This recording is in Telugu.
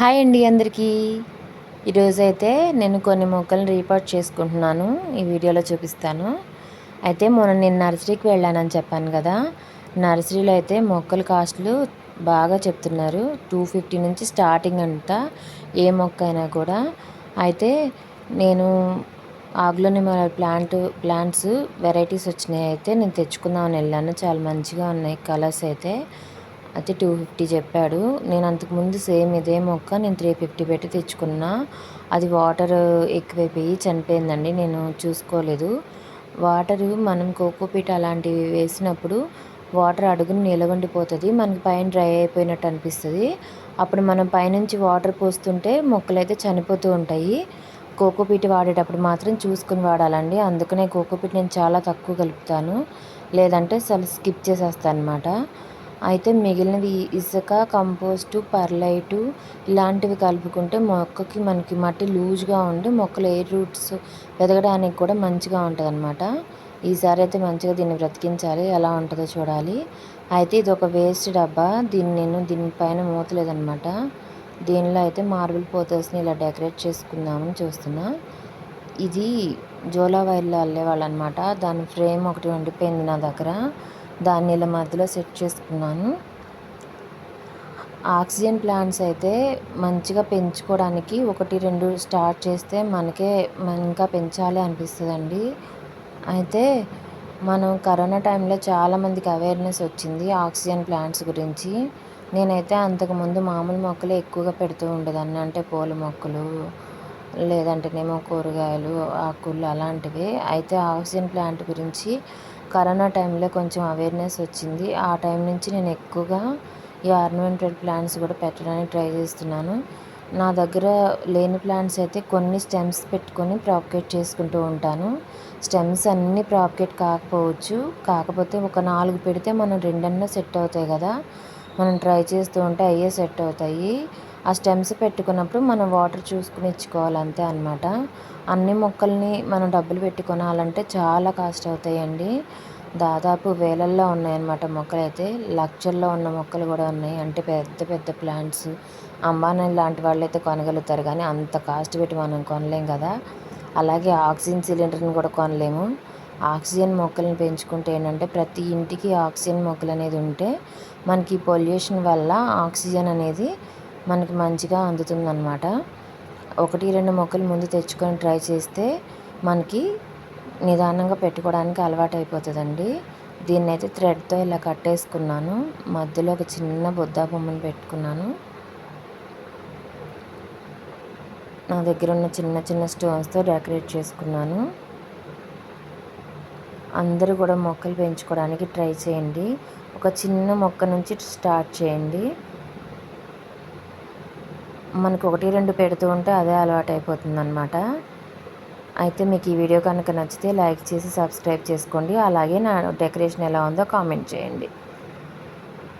హాయ్ అండి అందరికీ. ఈరోజైతే నేను కొన్ని మొక్కలను రీపాట్ చేసుకుంటున్నాను. ఈ వీడియోలో చూపిస్తాను. అయితే నేను నర్సరీకి వెళ్ళానని చెప్పాను కదా. నర్సరీలో అయితే మొక్కల కాస్ట్లు బాగా చెప్తున్నారు. 250 నుంచి స్టార్టింగ్ అంట ఏ మొక్క అయినా కూడా. అయితే నేను ఆగ్లోనిమా ప్లాంట్స్ వెరైటీస్ వచ్చినాయి. అయితే నేను తెచ్చుకుందామని వెళ్ళాను. చాలా మంచిగా ఉన్నాయి కలర్స్ అయితే 250 చెప్పాడు. నేను అంతకుముందు సేమ్ ఇదే మొక్క నేను 350 పెట్టి తెచ్చుకున్నా. అది వాటర్ ఎక్కువైపోయి చనిపోయిందండి. నేను చూసుకోలేదు. వాటరు మనం కోకోపీట్ అలాంటివి వేసినప్పుడు వాటర్ అడుగున నిలవండిపోతుంది. మనకి పైన డ్రై అయిపోయినట్టు అనిపిస్తుంది. అప్పుడు మనం పైనుంచి వాటర్ పోస్తుంటే మొక్కలైతే చనిపోతూ ఉంటాయి. కోకోపీట్ వాడేటప్పుడు మాత్రం చూసుకుని వాడాలండి. అందుకనే కోకోపీట్ నేను చాలా తక్కువ కలుపుతాను. లేదంటే అసలు స్కిప్ చేసేస్తాను అనమాట. అయితే మిగిలినవి ఇసుక, కంపోస్టు, పర్లైటు ఇలాంటివి కలుపుకుంటే మొక్కకి మనకి మట్టి లూజ్గా ఉండి మొక్కలు ఎయిర్ రూట్స్ ఎదగడానికి కూడా మంచిగా ఉంటుందన్నమాట. ఈసారి అయితే మంచిగా దీన్ని బ్రతికించాలి. ఎలా ఉంటుందో చూడాలి. అయితే ఇది ఒక వేస్ట్ డబ్బా. దీనిపైన మూతలేదనమాట. దీనిలో అయితే మార్బుల్ పోతర్స్ని ఇలా డెకరేట్ చేసుకుందామని చూస్తున్నా. ఇది జోలా వైర్లో అల్లేవాళ్ళు అనమాట. దాని ఫ్రేమ్ ఒకటి ఉండిపోయింది నా దగ్గర. దాన్ని ఇలా మధ్యలో సెట్ చేసుకున్నాను. ఆక్సిజన్ ప్లాంట్స్ అయితే మంచిగా పెంచుకోవడానికి 1-2 స్టార్ట్ చేస్తే ఇంకా పెంచాలి అనిపిస్తుందండి. అయితే మనం కరోనా టైంలో చాలామందికి అవేర్నెస్ వచ్చింది ఆక్సిజన్ ప్లాంట్స్ గురించి. నేనైతే అంతకుముందు మామూలు మొక్కలే ఎక్కువగా పెడుతూ ఉండేదాన్ని. అంటే పూల మొక్కలు లేదంటేనేమో కూరగాయలు, ఆకుకూరలు అలాంటివి. అయితే ఆక్సిజన్ ప్లాంట్ గురించి కరోనా టైంలో కొంచెం అవేర్నెస్ వచ్చింది. ఆ టైం నుంచి నేను ఎక్కువగా ఈ ఆర్నమెంటల్ ప్లాంట్స్ కూడా పెట్టడానికి ట్రై చేస్తున్నాను. నా దగ్గర లేని ప్లాంట్స్ అయితే కొన్ని స్టెమ్స్ పెట్టుకొని ప్రాపగేట్ చేసుకుంటూ ఉంటాను. స్టెమ్స్ అన్నీ ప్రాపగేట్ కాకపోవచ్చు. కాకపోతే ఒక 4 పెడితే మనం 2 సెట్ అవుతాయి కదా. మనం ట్రై చేస్తూ ఉంటే అయ్యే సెట్ అవుతాయి. ఆ స్టెమ్స్ పెట్టుకున్నప్పుడు మనం వాటర్ చూసుకుని ఇచ్చుకోవాలి అంతే అనమాట. అన్ని మొక్కల్ని మనం డబ్బులు పెట్టి కొనాలంటే చాలా కాస్ట్ అవుతాయండి. దాదాపు వేలల్లో ఉన్నాయన్నమాట మొక్కలైతే. లక్షల్లో ఉన్న మొక్కలు కూడా ఉన్నాయి. అంటే పెద్ద పెద్ద ప్లాంట్స్ అంబానీ లాంటి వాళ్ళు అయితే కొనగలుగుతారు. కానీ అంత కాస్ట్ పెట్టి మనం కొనలేం కదా. అలాగే ఆక్సిజన్ సిలిండర్ని కూడా కొనలేము. ఆక్సిజన్ మొక్కలను పెంచుకుంటే ఏంటంటే ప్రతి ఇంటికి ఆక్సిజన్ మొక్కలు అనేది ఉంటే మనకి పొల్యూషన్ వల్ల ఆక్సిజన్ అనేది మనకి మంచిగా అందుతుందన్నమాట. 1-2 మొక్కలు ముందు తెచ్చుకొని ట్రై చేస్తే మనకి నిదానంగా పెట్టుకోవడానికి అలవాటు అయిపోతుందండి. దీన్నైతే థ్రెడ్తో ఇలా కట్టేసుకున్నాను. మధ్యలో ఒక చిన్న బుద్ధ బొమ్మను పెట్టుకున్నాను. నా దగ్గర ఉన్న చిన్న చిన్న స్టోన్స్తో డెకరేట్ చేసుకున్నాను. అందరూ కూడా మొక్కలు పెంచుకోవడానికి ట్రై చేయండి. ఒక చిన్న మొక్క నుంచి స్టార్ట్ చేయండి. మనకు 1-2 పెడుతూ ఉంటే అదే అలవాటు అయిపోతుందన్నమాట. అయితే మీకు ఈ వీడియో కనుక నచ్చితే లైక్ చేసి సబ్స్క్రైబ్ చేసుకోండి. అలాగే నా డెకరేషన్ ఎలా ఉందో కామెంట్ చేయండి.